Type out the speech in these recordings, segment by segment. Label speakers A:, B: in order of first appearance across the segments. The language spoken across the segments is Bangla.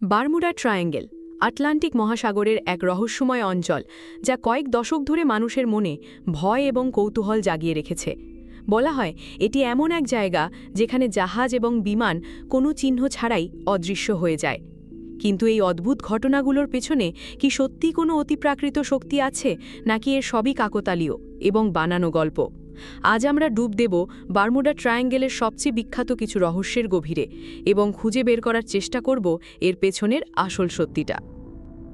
A: বারমুডা ট্রায়াঙ্গেল আটলান্টিক মহাসাগরের এক রহস্যময় অঞ্চল যা কয়েক দশক ধরে মানুষের মনে ভয় এবং কৌতূহল জাগিয়ে রেখেছে। বলা হয় এটি এমন এক জায়গা যেখানে জাহাজ এবং বিমান কোনো চিহ্ন ছাড়াই অদৃশ্য হয়ে যায়। কিন্তু এই অদ্ভুত ঘটনাগুলোর পেছনে কি সত্যি কোনো অতিপ্রাকৃত শক্তি আছে, নাকি এর সবই কাকতালীয় এবং বানানো গল্প? আজ আমরা ডুব দেব বারমুডা ট্রায়াঙ্গেলের সবচেয়ে বিখ্যাত কিছু রহস্যের গভীরে এবং খুঁজে বের করার চেষ্টা করব এর পেছনের আসল সত্যিটা।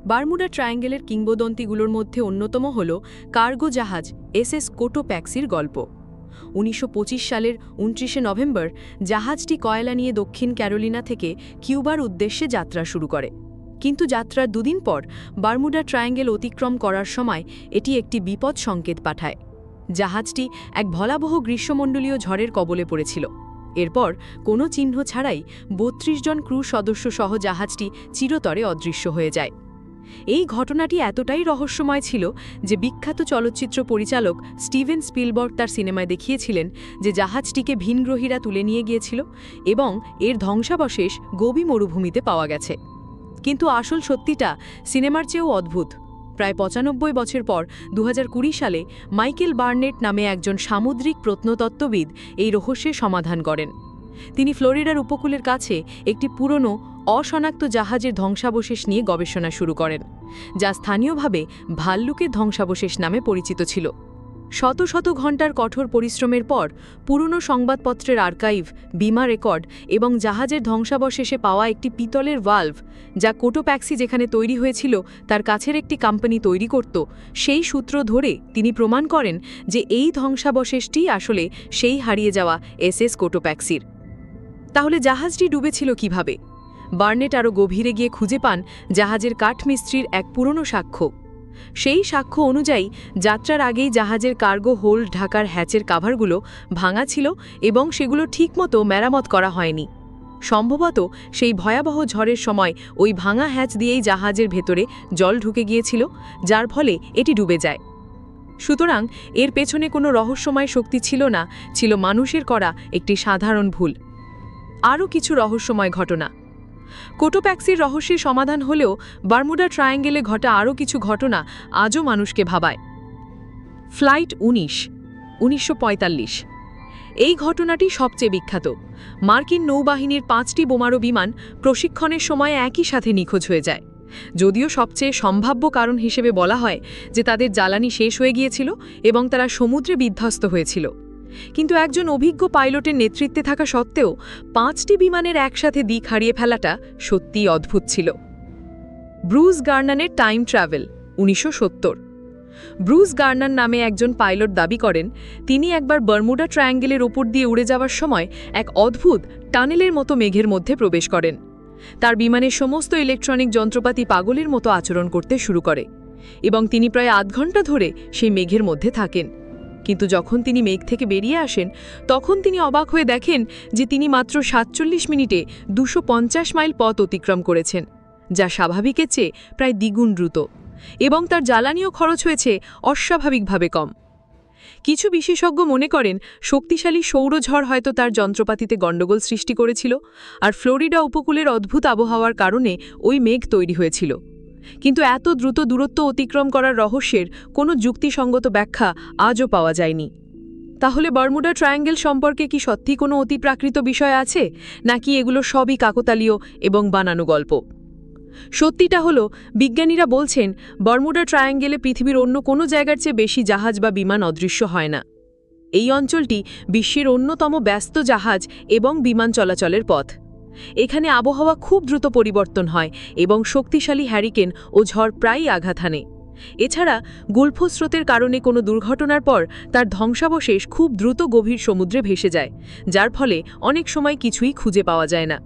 A: বারমুডা ট্রায়াঙ্গেলের কিংবদন্তিগুলোর মধ্যে অন্যতম হল কার্গো জাহাজ এসএস কোটোপ্যাক্সির গল্প। ১৯২৫ সালের ২৯শে নভেম্বর জাহাজটি কয়লা নিয়ে দক্ষিণ ক্যারোলিনা থেকে কিউবার উদ্দেশ্যে যাত্রা শুরু করে। কিন্তু যাত্রার দুদিন পর বারমুডা ট্রায়াঙ্গেল অতিক্রম করার সময় এটি একটি বিপদ সংকেত পাঠায়। জাহাজটি এক ভয়াবহ গ্রীষ্মমণ্ডলীয় ঝড়ের কবলে পড়েছিল। এরপর কোনো চিহ্ন ছাড়াই ৩২ জন ক্রু সদস্য সহ জাহাজটি চিরতরে অদৃশ্য হয়ে যায়। এই ঘটনাটি এতটাই রহস্যময় ছিল যে বিখ্যাত চলচ্চিত্র পরিচালক স্টিভেন স্পিলবার্গ তার সিনেমায় দেখিয়েছিলেন যে জাহাজটিকে ভিনগ্রহীরা তুলে নিয়ে গিয়েছিল এবং এর ধ্বংসাবশেষ গোবি মরুভূমিতে পাওয়া গেছে। কিন্তু আসল সত্যিটা সিনেমার চেয়েও অদ্ভুত। প্রায় ৯৫ বছর পর ২০২০ সালে মাইকেল বার্নেট নামে একজন সামুদ্রিক প্রত্নতত্ত্ববিদ এই রহস্যের সমাধান করেন। তিনি ফ্লোরিডার উপকূলের কাছে একটি পুরনো অশনাক্ত জাহাজের ধ্বংসাবশেষ নিয়ে গবেষণা শুরু করেন, যা স্থানীয়ভাবে ভাল্লুকের ধ্বংসাবশেষ নামে পরিচিত ছিল। শত শত ঘণ্টার কঠোর পরিশ্রমের পর পুরনো সংবাদপত্রের আর্কাইভ, বীমা রেকর্ড এবং জাহাজের ধ্বংসাবশেষে পাওয়া একটি পিতলের ভাল্ভ, যা কোটোপ্যাক্সি যেখানে তৈরি হয়েছিল তার কাছের একটি কোম্পানি তৈরি করত, সেই সূত্র ধরে তিনি প্রমাণ করেন যে এই ধ্বংসাবশেষটি আসলে সেই হারিয়ে যাওয়া এসএস কোটোপ্যাক্সির। তাহলে জাহাজটি ডুবেছিল কিভাবে? বার্নেট আরও গভীরে গিয়ে খুঁজে পান জাহাজের কাঠমিস্ত্রির এক পুরনো সাক্ষ্য। সেই সাক্ষ্য অনুযায়ী যাত্রার আগেই জাহাজের কার্গো হোল্ড ঢাকার হ্যাচের কাভারগুলো ভাঙা ছিল এবং সেগুলো ঠিকমতো মেরামত করা হয়নি। সম্ভবত সেই ভয়াবহ ঝড়ের সময় ওই ভাঙা হ্যাচ দিয়েই জাহাজের ভেতরে জল ঢুকে গিয়েছিল, যার ফলে এটি ডুবে যায়। সুতরাং এর পেছনে কোনো রহস্যময় শক্তি ছিল না, ছিল মানুষের করা একটি সাধারণ ভুল। আরও কিছু রহস্যময় ঘটনা। কোটোপ্যাক্সির রহস্যের সমাধান হলেও বারমুডা ট্রায়াঙ্গেলে ঘটা আরও কিছু ঘটনা আজও মানুষকে ভাবায়। ফ্লাইট ১৯৪৫। এই ঘটনাটি সবচেয়ে বিখ্যাত। মার্কিন নৌবাহিনীর ৫টি বোমারু বিমান প্রশিক্ষণের সময় একই সাথে নিখোঁজ হয়ে যায়। যদিও সবচেয়ে সম্ভাব্য কারণ হিসেবে বলা হয় যে তাদের জ্বালানি শেষ হয়ে গিয়েছিল এবং তারা সমুদ্রে বিধ্বস্ত হয়েছিল। কিন্তু একজন অভিজ্ঞ পাইলটের নেতৃত্বে থাকা সত্ত্বেও ৫টি বিমানের একসাথে দিক হারিয়ে ফেলাটা সত্যিই অদ্ভুত ছিল। ব্রুস গার্নানের টাইম ট্রাভেল ১৯৭০। ব্রুস গার্নার নামে একজন পাইলট দাবি করেন তিনি একবার বারমুডা ট্রায়াঙ্গেলের ওপর দিয়ে উড়ে যাওয়ার সময় এক অদ্ভুত টানেলের মতো মেঘের মধ্যে প্রবেশ করেন। তার বিমানের সমস্ত ইলেকট্রনিক যন্ত্রপাতি পাগলের মতো আচরণ করতে শুরু করে এবং তিনি প্রায় আধ ঘণ্টা ধরে সেই মেঘের মধ্যে থাকেন। কিন্তু যখন তিনি মেঘ থেকে বেরিয়ে আসেন তখন তিনি অবাক হয়ে দেখেন যে তিনি মাত্র ৪৭ মিনিটে ২৫০ মাইল পথ অতিক্রম করেছেন, যা স্বাভাবিকের চেয়ে প্রায় দ্বিগুণ দ্রুত, এবং তার জ্বালানিও খরচ হয়েছে অস্বাভাবিকভাবে কম। কিছু বিশেষজ্ঞ মনে করেন শক্তিশালী সৌরঝড় হয়তো তার যন্ত্রপাতিতে গণ্ডগোল সৃষ্টি করেছিল, আর ফ্লোরিডা উপকূলের অদ্ভুত আবহাওয়ার কারণে ওই মেঘ তৈরি হয়েছিল। কিন্তু এত দ্রুত দূরত্ব অতিক্রম করার রহস্যের কোনো যুক্তিসঙ্গত ব্যাখ্যা আজও পাওয়া যায়নি। তাহলে বারমুডা ট্রায়াঙ্গেল সম্পর্কে কি সত্যি কোনো অতিপ্রাকৃত বিষয় আছে, নাকি এগুলো সবই কাকতালীয় এবং বানানো গল্প? সত্যিটা হলো বিজ্ঞানীরা বলছেন বারমুডা ট্রায়াঙ্গেলে পৃথিবীর অন্য কোনো জায়গার চেয়ে বেশি জাহাজ বা বিমান অদৃশ্য হয় না। এই অঞ্চলটি বিশ্বের অন্যতম ব্যস্ত জাহাজ এবং বিমান চলাচলের পথ। এখানে আবহাওয়া খুব দ্রুত পরিবর্তন হয় এবং শক্তিশালী হ্যারিকেন ও ঝড় প্রায়ই আঘাত হানে। এছাড়া গল্ফ স্রোতের কারণে কোনো দুর্ঘটনার পর তার ধ্বংসাবশেষ খুব দ্রুত গভীর সমুদ্রে ভেসে যায়, যার ফলে অনেক সময় কিছুই খুঁজে পাওয়া যায় না।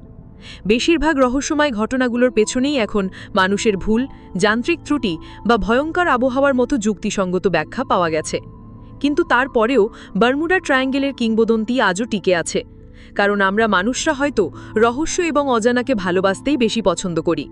A: বেশিরভাগ রহস্যময় ঘটনাগুলোর পেছনেই এখন মানুষের ভুল, যান্ত্রিক ত্রুটি বা ভয়ঙ্কর আবহাওয়ার মতো যুক্তিসঙ্গত ব্যাখ্যা পাওয়া গেছে। কিন্তু তারপরেও বারমুডা ট্রায়াঙ্গেলের কিংবদন্তি আজও টিকে আছে, কারণ আমরা মানুষরা হয়তো রহস্য এবং অজানাকে ভালোবাসতেই বেশি পছন্দ করি।